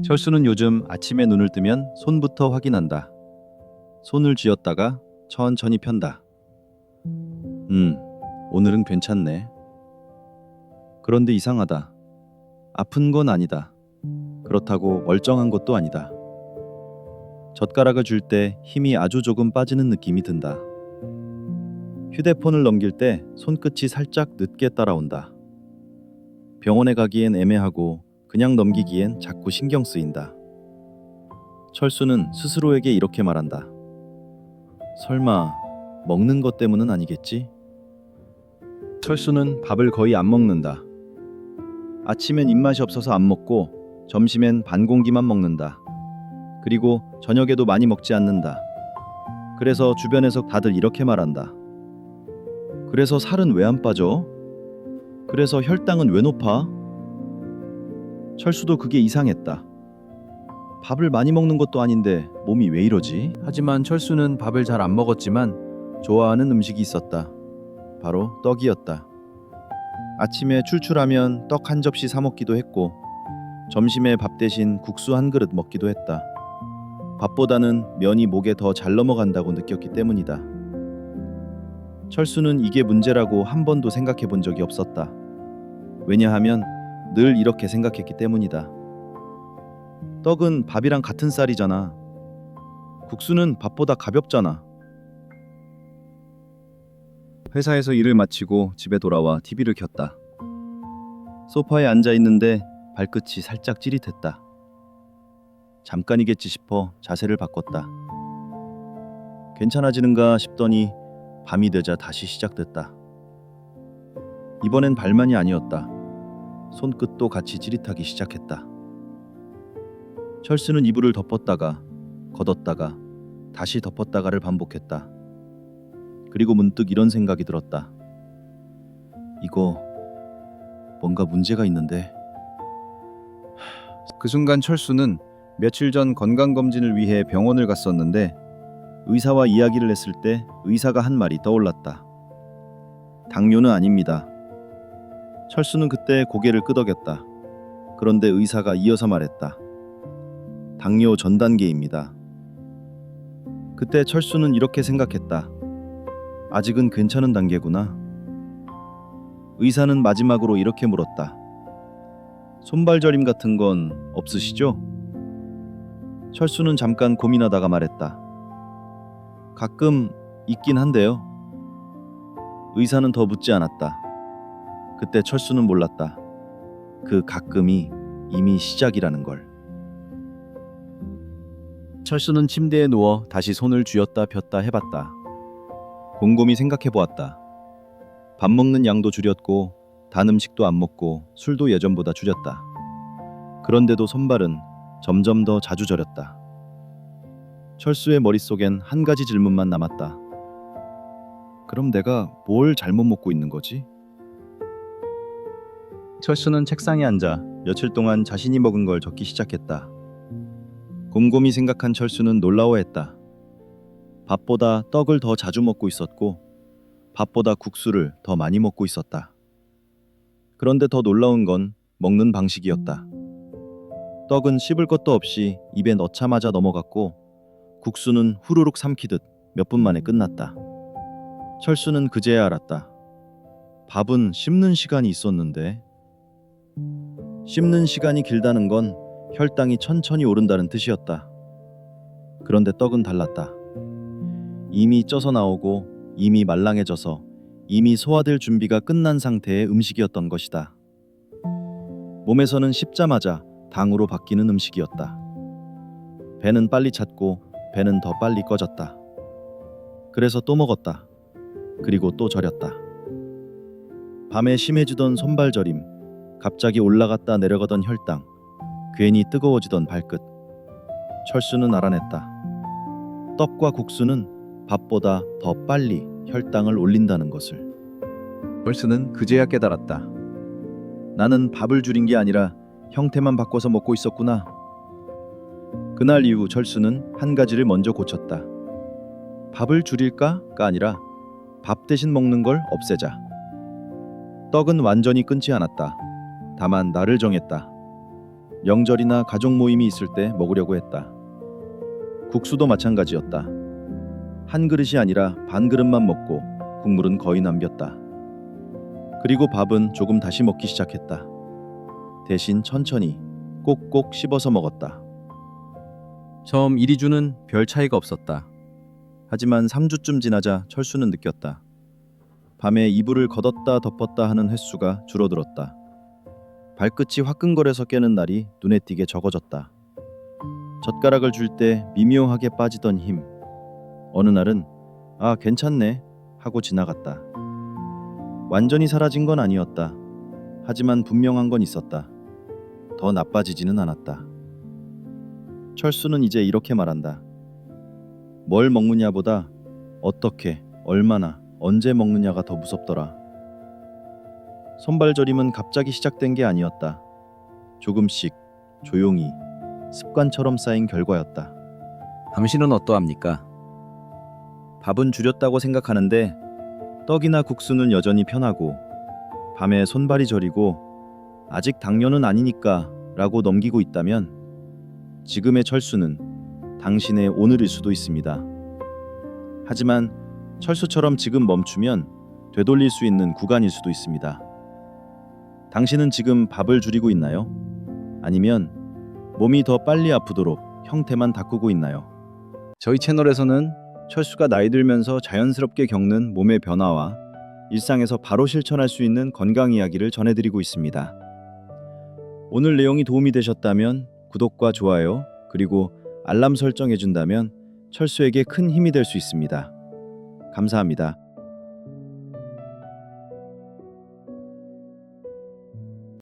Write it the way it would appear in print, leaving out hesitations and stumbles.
철수는 요즘 아침에 눈을 뜨면 손부터 확인한다. 손을 쥐었다가 천천히 편다. 오늘은 괜찮네. 그런데 이상하다. 아픈 건 아니다. 그렇다고 멀쩡한 것도 아니다. 젓가락을 쥘 때 힘이 아주 조금 빠지는 느낌이 든다. 휴대폰을 넘길 때 손끝이 살짝 늦게 따라온다. 병원에 가기엔 애매하고 그냥 넘기기엔 자꾸 신경 쓰인다. 철수는 스스로에게 이렇게 말한다. 설마 먹는 것 때문은 아니겠지? 철수는 밥을 거의 안 먹는다. 아침엔 입맛이 없어서 안 먹고 점심엔 반 공기만 먹는다. 그리고 저녁에도 많이 먹지 않는다. 그래서 주변에서 다들 이렇게 말한다. 그래서 살은 왜 안 빠져? 그래서 혈당은 왜 높아? 철수도 그게 이상했다. 밥을 많이 먹는 것도 아닌데 몸이 왜 이러지? 하지만 철수는 밥을 잘 안 먹었지만 좋아하는 음식이 있었다. 바로 떡이었다. 아침에 출출하면 떡 한 접시 사 먹기도 했고 점심에 밥 대신 국수 한 그릇 먹기도 했다. 밥보다는 면이 목에 더 잘 넘어간다고 느꼈기 때문이다. 철수는 이게 문제라고 한 번도 생각해 본 적이 없었다. 왜냐하면 늘 이렇게 생각했기 때문이다. 떡은 밥이랑 같은 쌀이잖아. 국수는 밥보다 가볍잖아. 회사에서 일을 마치고 집에 돌아와 TV를 켰다. 소파에 앉아 있는데 발끝이 살짝 찌릿했다. 잠깐이겠지 싶어 자세를 바꿨다. 괜찮아지는가 싶더니 밤이 되자 다시 시작됐다. 이번엔 발만이 아니었다. 손끝도 같이 찌릿하기 시작했다. 철수는 이불을 덮었다가 걷었다가 다시 덮었다가를 반복했다. 그리고 문득 이런 생각이 들었다. 이거 뭔가 문제가 있는데. 그 순간 철수는 며칠 전 건강검진을 위해 병원을 갔었는데 의사와 이야기를 했을 때 의사가 한 말이 떠올랐다. 당뇨는 아닙니다. 철수는 그때 고개를 끄덕였다. 그런데 의사가 이어서 말했다. 당뇨 전 단계입니다. 그때 철수는 이렇게 생각했다. 아직은 괜찮은 단계구나. 의사는 마지막으로 이렇게 물었다. 손발저림 같은 건 없으시죠? 철수는 잠깐 고민하다가 말했다. 가끔 있긴 한데요. 의사는 더 묻지 않았다. 그때 철수는 몰랐다. 그 가끔이 이미 시작이라는 걸. 철수는 침대에 누워 다시 손을 쥐었다 폈다 해봤다. 곰곰이 생각해 보았다. 밥 먹는 양도 줄였고 단 음식도 안 먹고 술도 예전보다 줄였다. 그런데도 손발은 점점 더 자주 저렸다. 철수의 머릿속엔 한 가지 질문만 남았다. 그럼 내가 뭘 잘못 먹고 있는 거지? 철수는 책상에 앉아 며칠 동안 자신이 먹은 걸 적기 시작했다. 곰곰이 생각한 철수는 놀라워했다. 밥보다 떡을 더 자주 먹고 있었고 밥보다 국수를 더 많이 먹고 있었다. 그런데 더 놀라운 건 먹는 방식이었다. 떡은 씹을 것도 없이 입에 넣자마자 넘어갔고 국수는 후루룩 삼키듯 몇 분 만에 끝났다. 철수는 그제야 알았다. 밥은 씹는 시간이 있었는데 씹는 시간이 길다는 건 혈당이 천천히 오른다는 뜻이었다. 그런데 떡은 달랐다. 이미 쪄서 나오고 이미 말랑해져서 이미 소화될 준비가 끝난 상태의 음식이었던 것이다. 몸에서는 씹자마자 당으로 바뀌는 음식이었다. 배는 빨리 찼고 배는 더 빨리 꺼졌다. 그래서 또 먹었다. 그리고 또 저렸다. 밤에 심해지던 손발저림, 갑자기 올라갔다 내려가던 혈당, 괜히 뜨거워지던 발끝. 철수는 알아냈다. 떡과 국수는 밥보다 더 빨리 혈당을 올린다는 것을. 철수는 그제야 깨달았다. 나는 밥을 줄인 게 아니라 형태만 바꿔서 먹고 있었구나. 그날 이후 철수는 한 가지를 먼저 고쳤다. 밥을 줄일까가 아니라 밥 대신 먹는 걸 없애자. 떡은 완전히 끊지 않았다. 다만 날을 정했다. 명절이나 가족 모임이 있을 때 먹으려고 했다. 국수도 마찬가지였다. 한 그릇이 아니라 반 그릇만 먹고 국물은 거의 남겼다. 그리고 밥은 조금 다시 먹기 시작했다. 대신 천천히 꼭꼭 씹어서 먹었다. 처음 이리주는 별 차이가 없었다. 하지만 3주쯤 지나자 철수는 느꼈다. 밤에 이불을 걷었다 덮었다 하는 횟수가 줄어들었다. 발끝이 화끈거려서 깨는 날이 눈에 띄게 적어졌다. 젓가락을 줄 때 미묘하게 빠지던 힘. 어느 날은 아 괜찮네 하고 지나갔다. 완전히 사라진 건 아니었다. 하지만 분명한 건 있었다. 더 나빠지지는 않았다. 철수는 이제 이렇게 말한다. 뭘 먹느냐보다 어떻게, 얼마나, 언제 먹느냐가 더 무섭더라. 손발저림은 갑자기 시작된 게 아니었다. 조금씩, 조용히, 습관처럼 쌓인 결과였다. 당신은 어떠합니까? 밥은 줄였다고 생각하는데 떡이나 국수는 여전히 편하고 밤에 손발이 저리고 아직 당뇨는 아니니까 라고 넘기고 있다면 지금의 철수는 당신의 오늘일 수도 있습니다. 하지만 철수처럼 지금 멈추면 되돌릴 수 있는 구간일 수도 있습니다. 당신은 지금 밥을 줄이고 있나요? 아니면 몸이 더 빨리 아프도록 형태만 바꾸고 있나요? 저희 채널에서는 철수가 나이 들면서 자연스럽게 겪는 몸의 변화와 일상에서 바로 실천할 수 있는 건강 이야기를 전해드리고 있습니다. 오늘 내용이 도움이 되셨다면 구독과 좋아요 그리고 알람 설정해준다면 철수에게 큰 힘이 될 수 있습니다. 감사합니다.